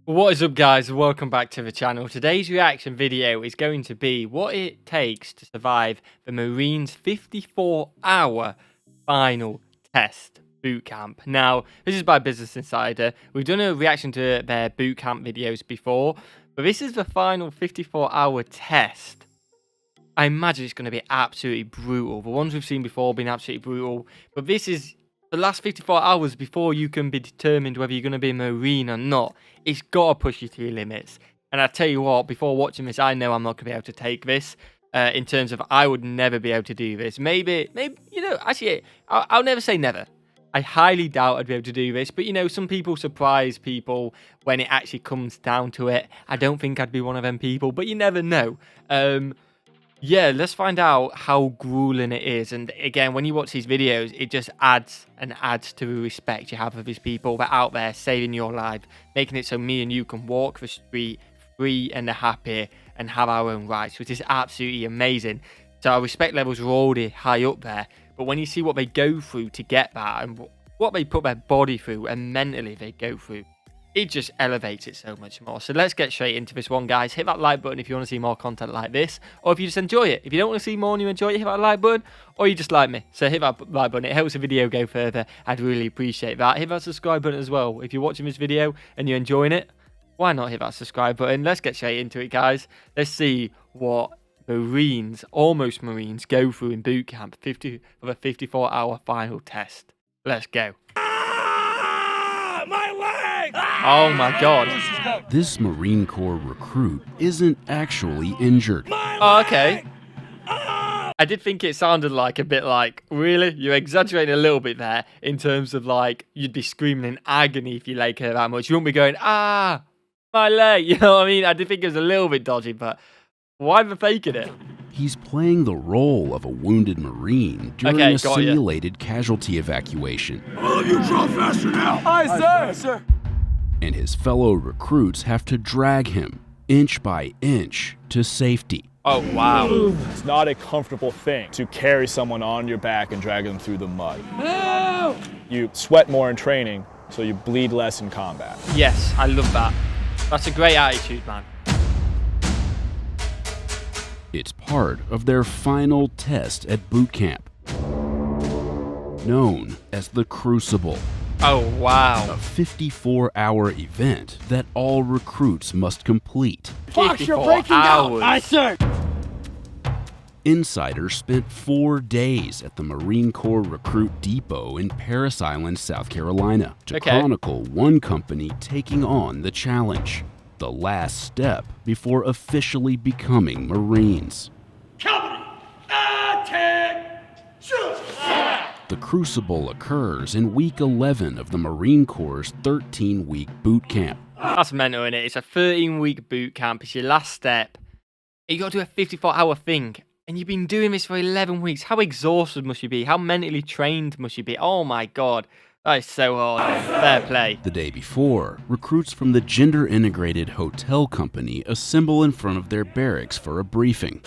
What is up, guys? Welcome back to the channel. Today's reaction video is going to be what it takes to survive the Marines 54-hour final test boot camp. Now, this is by Business Insider. We've done a reaction to their boot camp videos before, but this is the final 54-hour test. I imagine it's going to be absolutely brutal. The ones we've seen before have been absolutely brutal, but this is the last 54 hours before you can be determined whether you're going to be a Marine or not. It's got to push you to your limits. And I tell you what, before watching this, I know I'm not going to be able to take this. In terms of, I would never be able to do this. Maybe, you know, actually, I'll never say never. I highly doubt I'd be able to do this. But, you know, some people surprise people when it actually comes down to it. I don't think I'd be one of them people, but you never know. Yeah, let's find out how grueling it is. And again, when you watch these videos, it just adds and adds to the respect you have of these people that are out there saving your life, making it so me and you can walk the street free and happy and have our own rights, which is absolutely amazing. So our respect levels are already high up there. But when you see what they go through to get that and what they put their body through and mentally they go through, it just elevates it so much more. So let's get straight into this one, guys. Hit that like button if you want to see more content like this, or if you just enjoy it. If you don't want to see more and you enjoy it, hit that like button, or you just like me. So hit that like button. It helps the video go further. I'd really appreciate that. Hit that subscribe button as well. If you're watching this video and you're enjoying it, why not hit that subscribe button? Let's get straight into it, guys. Let's see what Marines, almost Marines, go through in boot camp for the 54-hour final test. Let's go. My leg! Oh my god. This Marine Corps recruit isn't actually injured. Oh, okay. I did think it sounded like a bit like, really? You're exaggerating a little bit there in terms of like, you'd be screaming in agony if you like her that much. You wouldn't be going, ah, my leg. You know what I mean? I did think it was a little bit dodgy, but why are they faking it? He's playing the role of a wounded Marine during a simulated casualty evacuation. All of you draw faster now! Aye, sir! Aye, sir! And his fellow recruits have to drag him, inch by inch, to safety. Oh, wow. It's not a comfortable thing to carry someone on your back and drag them through the mud. Help! You sweat more in training, so you bleed less in combat. Yes, I love that. That's a great attitude, man. It's part of their final test at boot camp, known as the Crucible. Oh, wow. A 54-hour event that all recruits must complete. Fox, you're breaking down! Aye, sir! Insiders spent 4 days at the Marine Corps Recruit Depot in Parris Island, South Carolina, to chronicle one company taking on the challenge. The last step before officially becoming Marines. Company, attack! Shoot! The Crucible occurs in week 11 of the Marine Corps' 13-week boot camp. That's mental, innit? It's a 13-week boot camp. It's your last step. You got to do a 54-hour thing. And you've been doing this for 11 weeks. How exhausted must you be? How mentally trained must you be? Oh my god. That is so hard. Fair play. The day before, recruits from the gender-integrated hotel company assemble in front of their barracks for a briefing.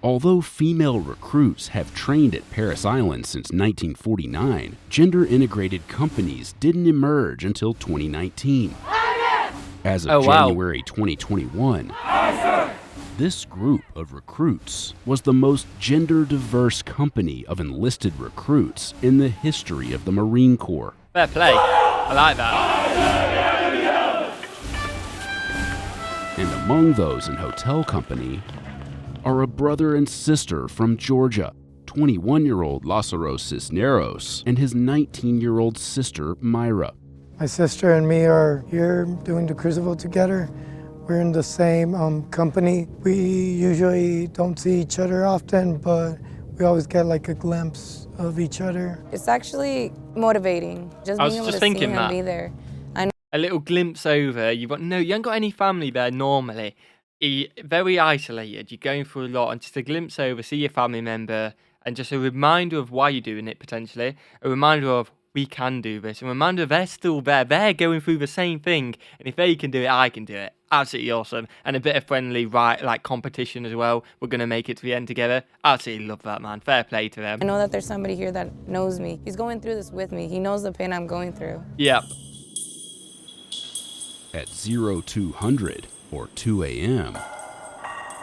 Although female recruits have trained at Parris Island since 1949, gender-integrated companies didn't emerge until 2019. As of January 2021, this group of recruits was the most gender-diverse company of enlisted recruits in the history of the Marine Corps. Fair play. I like that. And among those in hotel company are a brother and sister from Georgia, 21-year-old Lázaro Cisneros and his 19-year-old sister, Myra. My sister and me are here doing the Crucible together. We're in the same company. We usually don't see each other often, but we always get like a glimpse of each other. It's actually motivating, just being able to see him be there. A little glimpse over. You haven't got any family there normally. You're very isolated. You're going through a lot, and just a glimpse over, see your family member, and just a reminder of why you're doing it potentially. A reminder of, we can do this. And a reminder they're still there. They're going through the same thing. And if they can do it, I can do it. Absolutely awesome. And a bit of friendly, competition as well. We're going to make it to the end together. Absolutely love that, man. Fair play to them. I know that there's somebody here that knows me. He's going through this with me. He knows the pain I'm going through. Yep. At 0200 or 2 a.m.,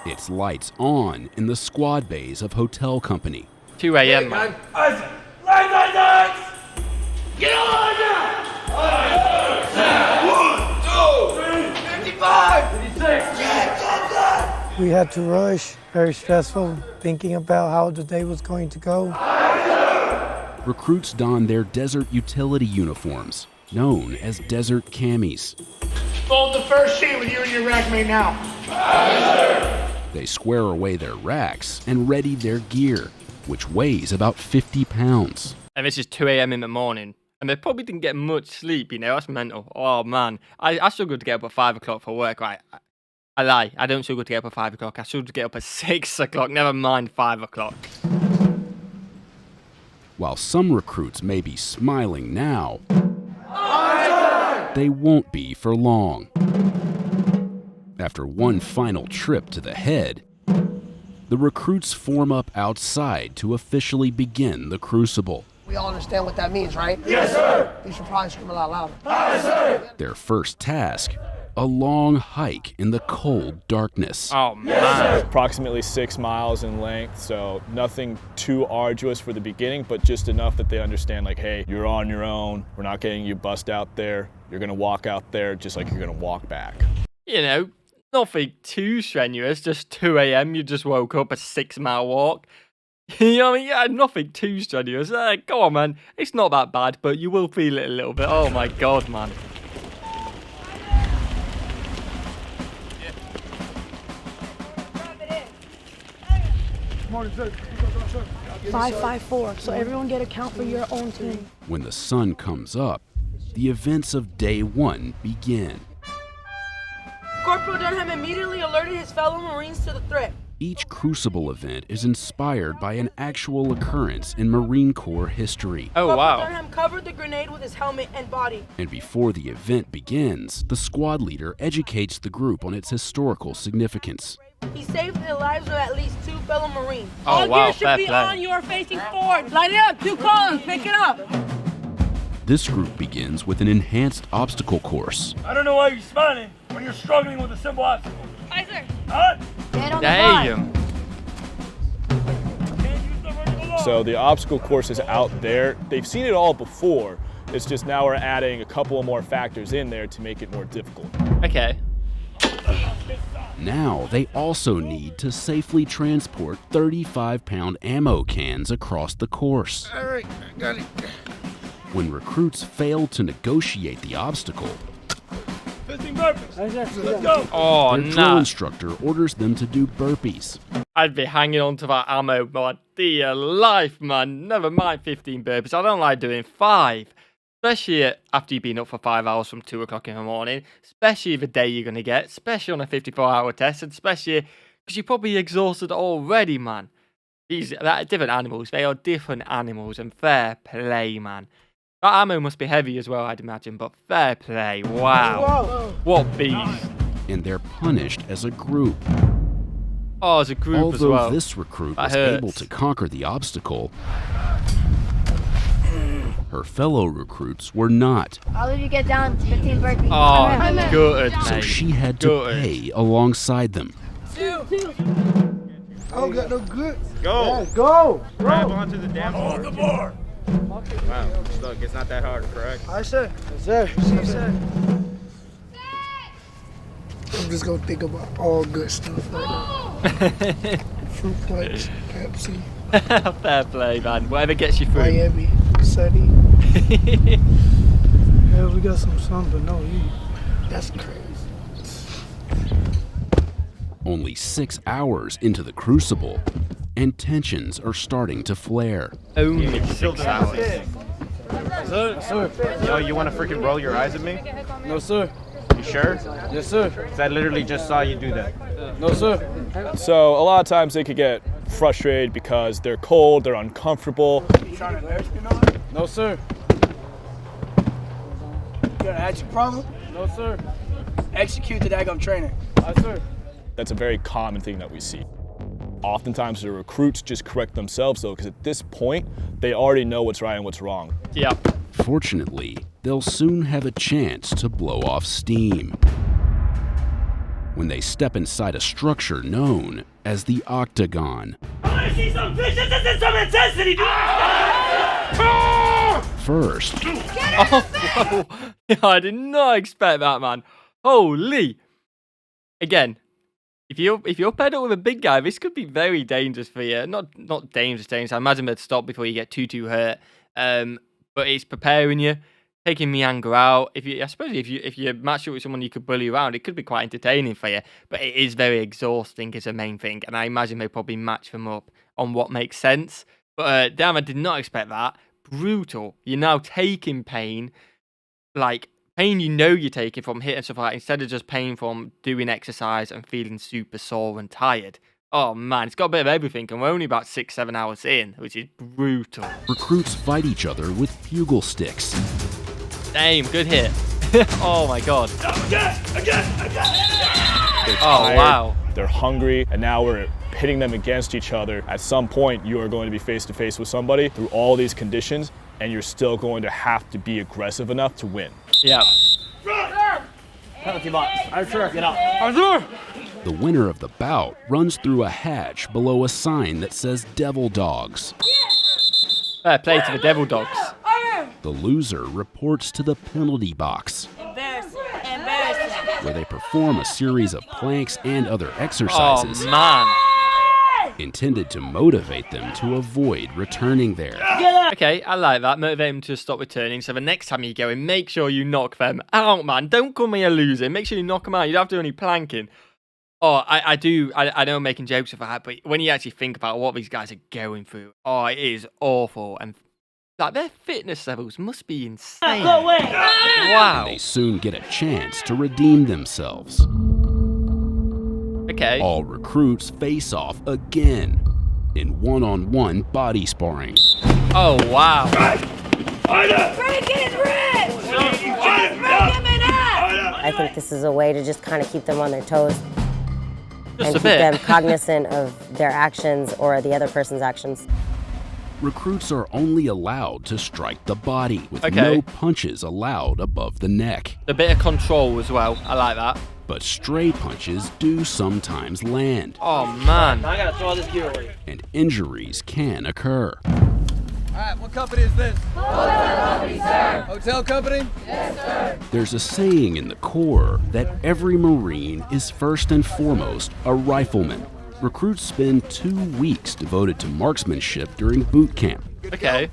it's lights on in the squad bays of hotel company. 2 a.m. man. Isaac, line on decks! Get on now! 1, 2, 3, 55! 56! We had to rush, very stressful, thinking about how the day was going to go. Recruits don their desert utility uniforms, known as desert camis. Fold the first sheet with you and your rackmate now. They square away their racks and ready their gear, which weighs about 50 pounds. And this is 2 a.m. in the morning. And they probably didn't get much sleep, you know, that's mental. Oh, man. I struggled to get up at 5 o'clock for work, right? I lie. I don't struggle to get up at 5 o'clock. I struggle to get up at 6 o'clock, never mind 5 o'clock. While some recruits may be smiling now, they won't be for long. After one final trip to the head, the recruits form up outside to officially begin the Crucible. We all understand what that means, right? Yes, sir! You should probably scream a lot louder. Aye, sir! Their first task, a long hike in the cold darkness. Oh, man. Approximately 6 miles in length, so nothing too arduous for the beginning, but just enough that they understand, like, hey, you're on your own. We're not getting you bussed out there. You're going to walk out there just like you're going to walk back. You know, nothing too strenuous, just 2 a.m. You just woke up, a 6-mile walk. You know what I mean? Yeah, nothing too strenuous. Go on, man. It's not that bad, but you will feel it a little bit. Oh, my God, man. Morning, sir. 554. So everyone get a count for your own team. When the sun comes up, the events of day one begin. Corporal Dunham immediately alerted his fellow Marines to the threat. Each Crucible event is inspired by an actual occurrence in Marine Corps history. Oh, Corporal wow. Dunham covered the grenade with his helmet and body. And before the event begins, the squad leader educates the group on its historical significance. He saved the lives of at least 2 fellow Marines. Oh, wow, fair play. You are facing forward. Light it up, 2 columns, pick it up. This group begins with an enhanced obstacle course. I don't know why you're smiling when you're struggling with a simple obstacle. Aye, sir. Huh? Damn. So the obstacle course is out there. They've seen it all before. It's just now we're adding a couple of more factors in there to make it more difficult. Okay. Now they also need to safely transport 35-pound ammo cans across the course. All right, got it. When recruits fail to negotiate the obstacle, 15 burpees. Let's go. Oh, their drill nah. instructor orders them to do burpees. I'd be hanging on to that ammo, my dear life, man. Never mind 15 burpees. I don't like doing 5. Especially after you've been up for 5 hours from 2 o'clock in the morning. Especially the day you're going to get. Especially on a 54-hour test. And especially because you're probably exhausted already, man. These are different animals. They are different animals. And fair play, man. That ammo must be heavy as well, I'd imagine. But fair play. Wow. What beast. And they're punished as a group. Oh, as a group as Although well. this recruit That was hurts. able to conquer the obstacle, her fellow recruits were not. I'll let you get down 15 burpees. Oh, good, So mate. she had to Good. pay alongside them. I don't got no good. Go! Go! Grab onto the damn Hold bar. the bar. Wow, look, it's not that hard, correct? Aye, sir. Yes, sir. Yes, sir. I'm just gonna think about all good stuff right Fruit punch, Pepsi, Fair play, man. Whatever gets you through. Miami, Sunny. Yeah, we got some sun, but no heat. That's crazy. Only 6 hours into the Crucible, and tensions are starting to flare. Only 6 hours. Sir. Yo, you want to freaking roll your eyes at me? No, sir. You sure? Yes, sir. 'Cause I literally just saw you do that. No, sir. So a lot of times they could get frustrated because they're cold, they're uncomfortable. No, sir. You got an attitude problem? No, sir. Execute the daggum training. Aye, sir. That's a very common thing that we see. Oftentimes the recruits just correct themselves though, because at this point, they already know what's right and what's wrong. Yeah, Fortunately, they'll soon have a chance to blow off steam when they step inside a structure known as the Octagon. I want to see some viciousness and some intensity, dude! First, Oh, I did not expect that, man. Holy! Again, if you're paired up with a big guy, this could be very dangerous for you. Not dangerous. I imagine they'd stop before you get too hurt. But it's preparing you, taking the anger out. I suppose if you match up with someone you could bully around, it could be quite entertaining for you. But it is very exhausting is the main thing, and I imagine they probably match them up on what makes sense. But damn, I did not expect that. Brutal. You're now taking pain, like pain you know you're taking from hitting stuff like that, instead of just pain from doing exercise and feeling super sore and tired. Oh man, it's got a bit of everything, and we're only about 6-7 hours in, which is brutal. recruits fight each other with fugal sticks. Damn, good hit. Oh my god. Again! Oh wow. They're hungry, and now we're pitting them against each other. At some point, you are going to be face to face with somebody through all these conditions, and you're still going to have to be aggressive enough to win. Yeah. Penalty box. Arthur, get out. The winner of the bout runs through a hatch below a sign that says Devil Dogs. Fair play to the Devil Dogs. The loser reports to the penalty box, where they perform a series of planks and other exercises Oh man. intended to motivate them to avoid returning there. Okay, I like that. Motivate them to stop returning. So the next time you go in, make sure you knock them out, man. Don't come here losing. Make sure you knock them out. You don't have to do any planking. Oh, I know I'm making jokes of that, but when you actually think about what these guys are going through, oh, it is awful. And like their fitness levels must be insane. Wow. They soon get a chance to redeem themselves. Okay. All recruits face off again in one-on-one body sparring. Oh, wow. I think this is a way to just kind of keep them on their toes Just and a keep bit. them cognizant of their actions or the other person's actions. Recruits are only allowed to strike the body, with Okay. no punches allowed above the neck. A bit of control as well. I like that. But stray punches do sometimes land, Oh, man. I gotta throw this gear away. and injuries can occur. Alright, what company is this? Hotel company, sir. Hotel company? Yes, sir. There's a saying in the Corps that every Marine is first and foremost a rifleman. Recruits spend 2 weeks devoted to marksmanship during boot camp. Okay.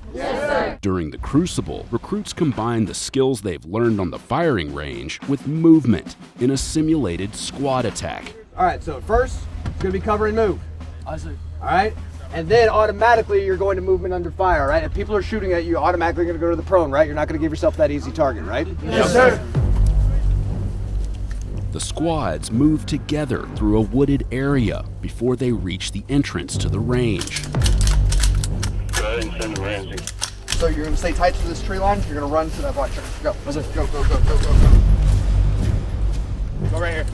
During the Crucible, recruits combine the skills they've learned on the firing range with movement in a simulated squad attack. Alright, so first, it's gonna be cover and move. I see. Alright? And then automatically you're going to movement under fire, right? If people are shooting at you, you're automatically gonna go to the prone, right? You're not gonna give yourself that easy target, right? Yes, sir. The squads move together through a wooded area before they reach the entrance to the range. So you're gonna stay tight to this tree line, you're gonna run to that black tree. Go. Go, go, go, go, go, go. Go right here.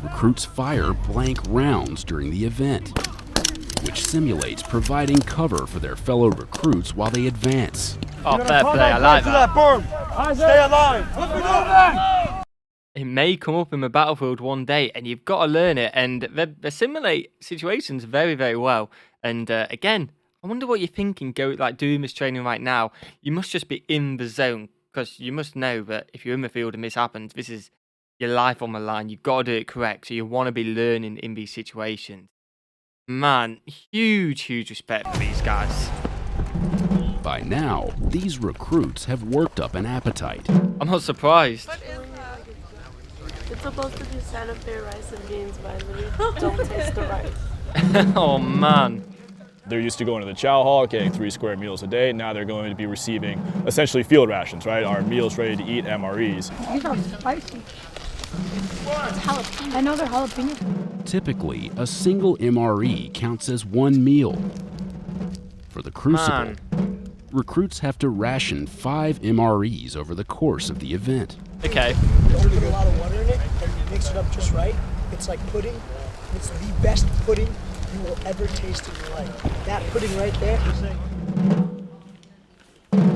Recruits fire blank rounds during the event, which simulates providing cover for their fellow recruits while they advance. Oh, fair play. I like that. Stay alive! It may come up in the battlefield one day, and you've got to learn it. And they simulate situations very, very well. And again, I wonder what you're thinking doing this training right now. You must just be in the zone, because you must know that if you're in the field and this happens, this is your life on the line. You've got to do it correct. So you want to be learning in these situations. Man, huge respect for these guys. By now, these recruits have worked up an appetite. I'm not surprised. It's supposed to be Santa Fe rice and beans, but I literally don't taste the rice. Oh, man. They're used to going to the chow hall, getting 3 square meals a day. Now they're going to be receiving essentially field rations, right? Our meals ready to eat MREs. These are spicy. I know they're jalapeno. Typically, a single MRE counts as 1 meal. For the Crucible, recruits have to ration 5 MREs over the course of the event. Okay. Don't put a lot of water in it and mix it up just right. It's like pudding. It's the best pudding you will ever taste in your life. That pudding right there.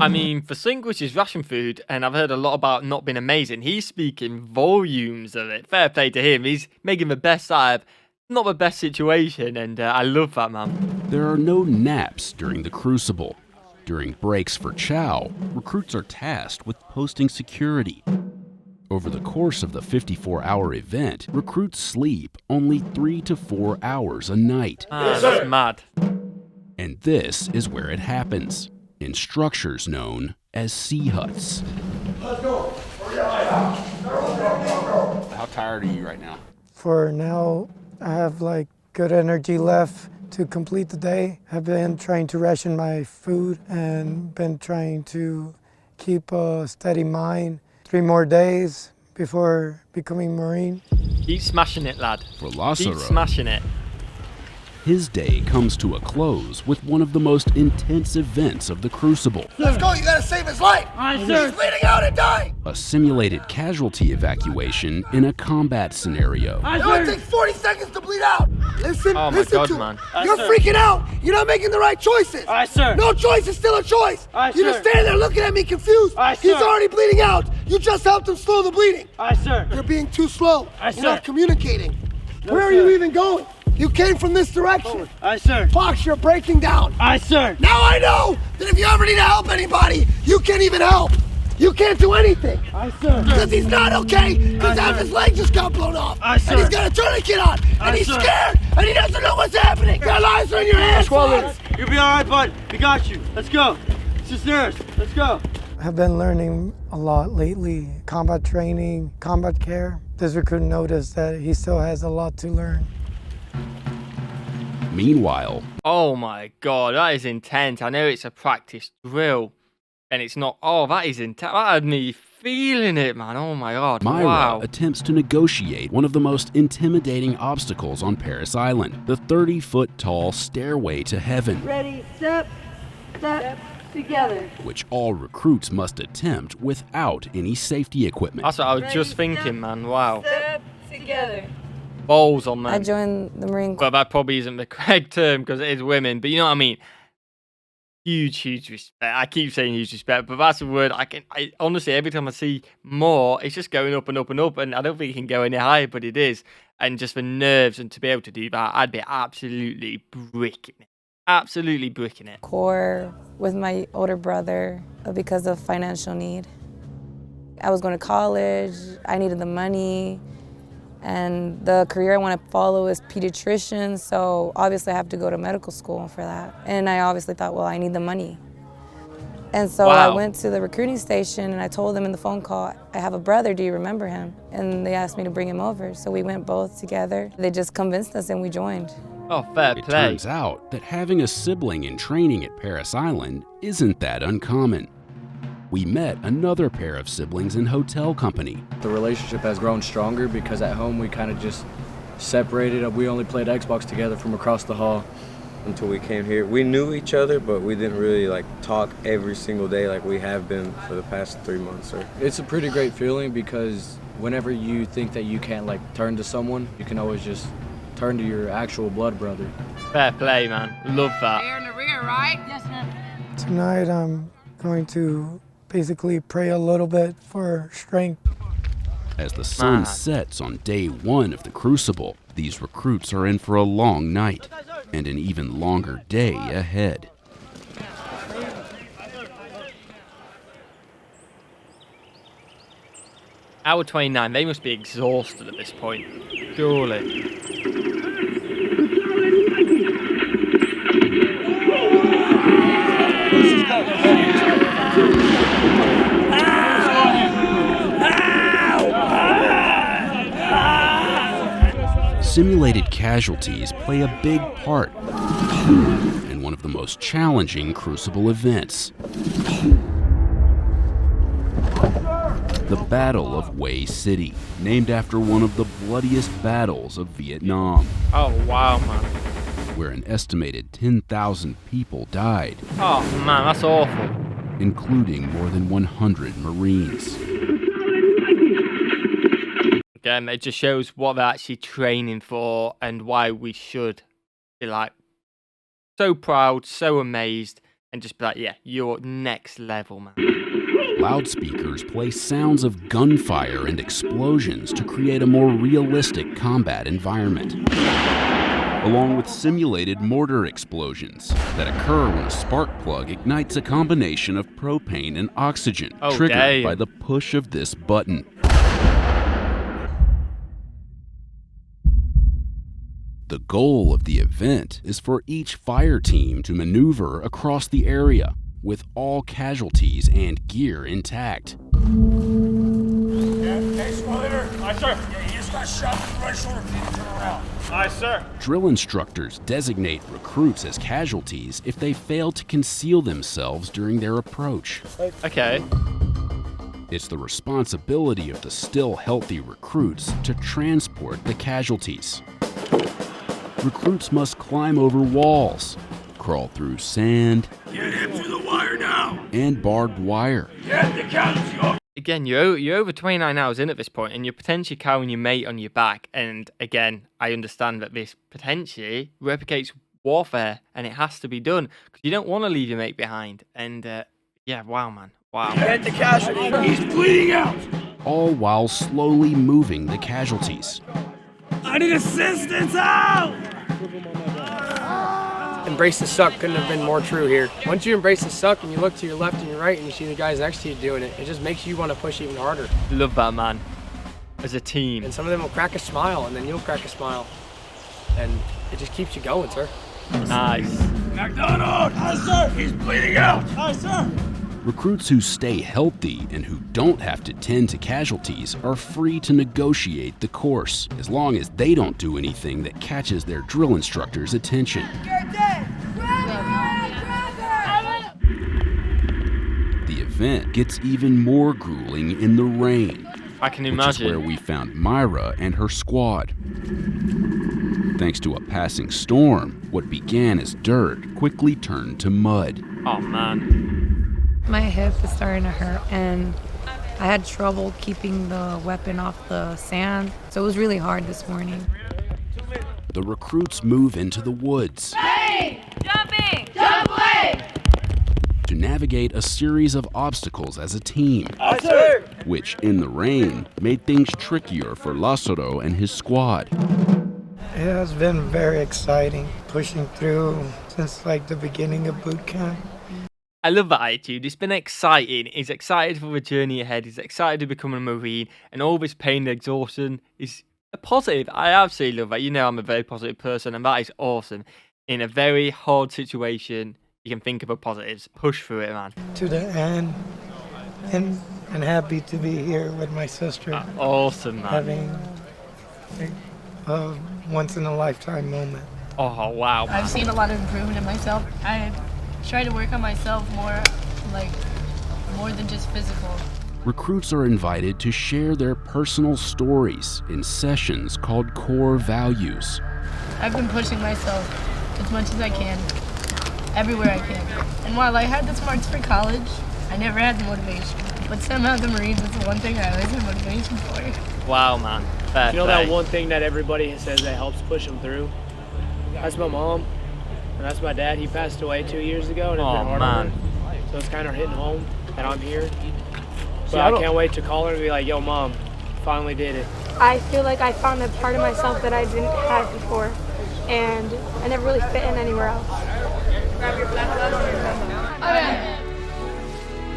I mean, for Sink, which is ration food, and I've heard a lot about not being amazing, he's speaking volumes of it. Fair play to him. He's making the best out of not the best situation, and I love that, man. There are no naps during the Crucible. During breaks for chow, recruits are tasked with posting security. Over the course of the 54-hour event, recruits sleep only 3 to 4 hours a night. That's mad. And this is where it happens, in structures known as sea huts. Let's go. How tired are you right now? For now, I have like good energy left to complete the day. I've been trying to ration my food and been trying to keep a steady mind. 3 more days before becoming Marine. Keep smashing it, lad. For Lazaro, Keep smashing it. his day comes to a close with one of the most intense events of the Crucible. Let's go. You gotta save his life. He's bleeding out and dying. A simulated casualty evacuation in a combat scenario. It only takes 40 seconds to bleed out. Listen, Oh my listen God, to man. him. You're freaking out. You're not making the right choices. Aye, sir. No choice is still a choice. Aye, You're just sir. standing there looking at me confused. Aye, He's sir. already bleeding out. You just helped him slow the bleeding. Aye, sir. You're being too slow. Aye, You're sir. not communicating. No, Where are sir. you even going? You came from this direction. Aye, sir. Fox, you're breaking down. Aye, sir. Now I know that if you ever need to help anybody, you can't even help. You can't do anything. Aye, sir. Because he's not okay, because Aye, half sir. his leg just got blown off. Aye, sir. And he's got a tourniquet on. Aye, And he's sir. scared. And he doesn't know what's happening. Their lives are in your hands. Fox. You'll be all right, bud. We got you. Let's go. It's just theirs. Let's go. I've been learning a lot lately. Combat training, combat care. This recruit noticed that he still has a lot to learn. Meanwhile, Oh my God, that is intense. I know it's a practice drill, and it's not. Oh, that is intense. That had me feeling it, man. Oh my God. Myra Wow. attempts to negotiate one of the most intimidating obstacles on Paris Island, the 30-foot-tall stairway to heaven, Ready, step, together. which all recruits must attempt without any safety equipment. That's what I was just thinking, man. Wow. Step, together. Balls on I them. joined the Marine Corps. Well, that probably isn't the correct term because it is women, but you know what I mean. Huge respect. I keep saying huge respect, but that's a word I honestly, every time I see more, it's just going up and up and up, and I don't think it can go any higher, but it is. And just the nerves and to be able to do that, I'd be absolutely bricking it. Absolutely bricking it. Corps with my older brother because of financial need. I was going to college, I needed the money, and the career I want to follow is pediatrician, so obviously I have to go to medical school for that. And I obviously thought, well, I need the money. And so I Wow. went to the recruiting station and I told them in the phone call, I have a brother, do you remember him? And they asked me to bring him over, so we went both together. They just convinced us and we joined. Oh, fair It play. turns out that having a sibling in training at Paris Island isn't that uncommon. We met another pair of siblings in hotel company. The relationship has grown stronger because at home we kind of just separated. We only played Xbox together from across the hall. Until we came here, we knew each other, but we didn't really talk every single day like we have been for the past 3 months. It's a pretty great feeling because whenever you think that you can't turn to someone, you can always just turn to your actual blood brother. Fair play, man. Love that. They're in the rear, right? Yes, ma'am. Tonight I'm going to basically pray a little bit for strength. As the sun Man. sets on day 1 of the Crucible, these recruits are in for a long night and an even longer day ahead. Hour 29, they must be exhausted at this point. Surely. Simulated casualties play a big part in one of the most challenging Crucible events. The Battle of Hue City, named after one of the bloodiest battles of Vietnam, Oh, wow, man. where an estimated 10,000 people died, Oh, man, that's awful. including more than 100 Marines. Again, it just shows what they're actually training for and why we should be like so proud, so amazed, and just be like, yeah, you're next level, man. Loudspeakers play sounds of gunfire and explosions to create a more realistic combat environment, along with simulated mortar explosions that occur when a spark plug ignites a combination of propane and oxygen, triggered by the push of this button. The goal of the event is for each fire team to maneuver across the area with all casualties and gear intact. Hey, squad leader. Aye, sir. Yeah, he just got shot in the right shoulder. Need to turn around. Aye, sir. Drill instructors designate recruits as casualties if they fail to conceal themselves during their approach. Okay. It's the responsibility of the still healthy recruits to transport the casualties. Recruits must climb over walls, crawl through sand, Get him to the wire now. and barbed wire. Get the casualty off. Again, you're over 29 hours in at this point, and you're potentially carrying your mate on your back. And again, I understand that this potentially replicates warfare, and it has to be done because you don't want to leave your mate behind. And yeah, wow, man, wow. Get the casualty. He's bleeding out. All while slowly moving the casualties. I need assistance. Out. Embrace the suck couldn't have been more true here. Once you embrace the suck and you look to your left and your right and you see the guys next to you doing it, it just makes you want to push even harder. Love that, man. As a team. And some of them will crack a smile and then you'll crack a smile. And it just keeps you going, sir. Nice. McDonald. Aye, sir. He's bleeding out. Aye, sir. Recruits who stay healthy and who don't have to tend to casualties are free to negotiate the course, as long as they don't do anything that catches their drill instructor's attention. The event gets even more grueling in the rain. I can Which imagine. is where we found Myra and her squad. Thanks to a passing storm, what began as dirt quickly turned to mud. Oh, man. My hip is starting to hurt, and I had trouble keeping the weapon off the sand, so it was really hard this morning. The recruits move into the woods Hey! Jumping! Jump away! to navigate a series of obstacles as a team, Aye, sir. which, in the rain, made things trickier for Lazaro and his squad. It has been very exciting pushing through since like the beginning of boot camp. I love that attitude. It's been exciting. He's excited for the journey ahead. He's excited to become a Marine. And all this pain and exhaustion is a positive. I absolutely love that. You know I'm a very positive person, and that is awesome. In a very hard situation, you can think of the positives. Push through it, man. To the end, and happy to be here with my sister. Awesome, man. Having a once-in-a-lifetime moment. Oh, wow, man. I've seen a lot of improvement in myself. I try to work on myself more than just physical. Recruits are invited to share their personal stories in sessions called Core Values. I've been pushing myself as much as I can, everywhere I can. And while I had the smarts for college, I never had the motivation. But somehow the Marines is the one thing I always had motivation for. Wow, man. Fair You know play. that one thing that everybody says that helps push them through? That's my mom, and that's my dad. He passed away 2 years ago, and it's been hard on her. So it's kind of hitting home that I'm here. But I can't wait to call her and be like, yo, Mom, finally did it. I feel like I found a part of myself that I didn't have before, and I never really fit in anywhere else.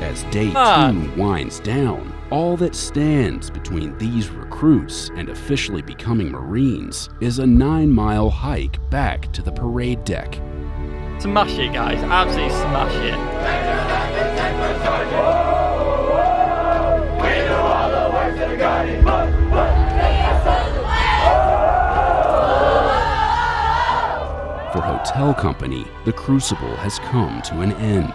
As day 2 winds down, all that stands between these recruits and officially becoming Marines is a 9-mile hike back to the parade deck. Smash it, guys. Absolutely smash it. For Hotel Company, the Crucible has come to an end.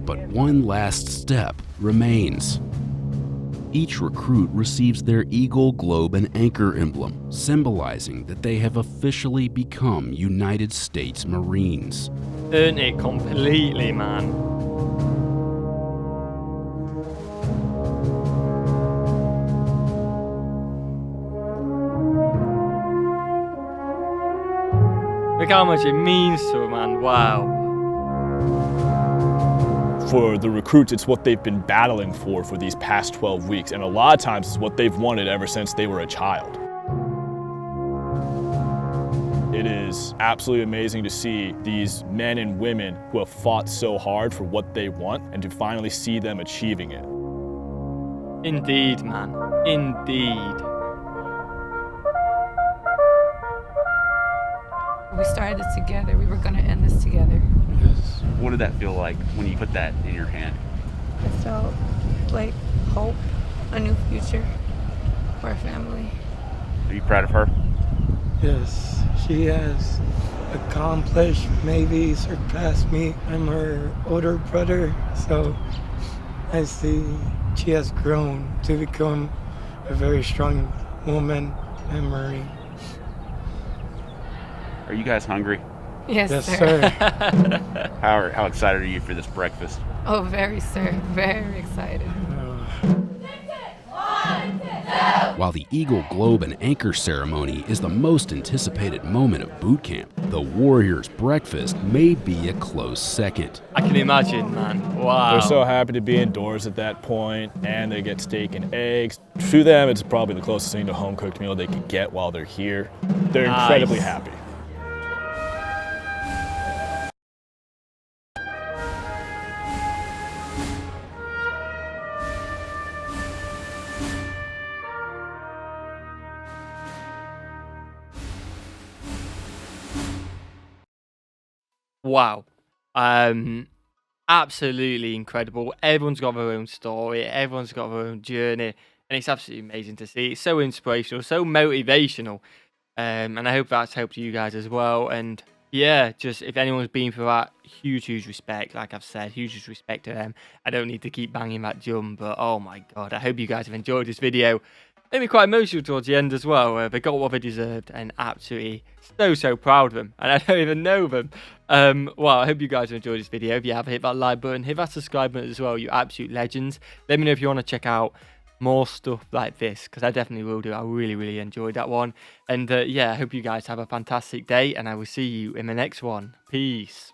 But one last step remains. Each recruit receives their Eagle, Globe, and Anchor emblem, symbolizing that they have officially become United States Marines. Earned it completely, man. Look how much it means to a man. Wow. For the recruits, it's what they've been battling for these past 12 weeks. And a lot of times it's what they've wanted ever since they were a child. It is absolutely amazing to see these men and women who have fought so hard for what they want and to finally see them achieving it. Indeed, man. Indeed. We started this together. We were going to end this together. What did that feel like when you put that in your hand? It felt like hope, a new future for our family. Are you proud of her? Yes, she has accomplished, maybe surpassed me. I'm her older brother, so I see she has grown to become a very strong woman and Marine. Are you guys hungry? Yes, sir. How excited are you for this breakfast? Oh, very, sir. Very excited. While the Eagle Globe and Anchor ceremony is the most anticipated moment of boot camp, the Warriors' breakfast may be a close second. I can imagine, man. Wow. They're so happy to be indoors at that point, and they get steak and eggs. To them, it's probably the closest thing to a home-cooked meal they could get while they're here. They're incredibly happy. Wow. Absolutely incredible. Everyone's got their own story. Everyone's got their own journey. And it's absolutely amazing to see. It's so inspirational, so motivational. And I hope that's helped you guys as well. And yeah, just if anyone's been through that, huge respect. Like I've said, huge respect to them. I don't need to keep banging that drum, but oh my God, I hope you guys have enjoyed this video. Made me quite emotional towards the end as well. They got what they deserved, and absolutely so proud of them. And I don't even know them. Well, I hope you guys have enjoyed this video. If you have, hit that like button, hit that subscribe button as well. You absolute legends. Let me know if you want to check out more stuff like this, because I definitely will do. I really enjoyed that one. And yeah, I hope you guys have a fantastic day, and I will see you in the next one. Peace.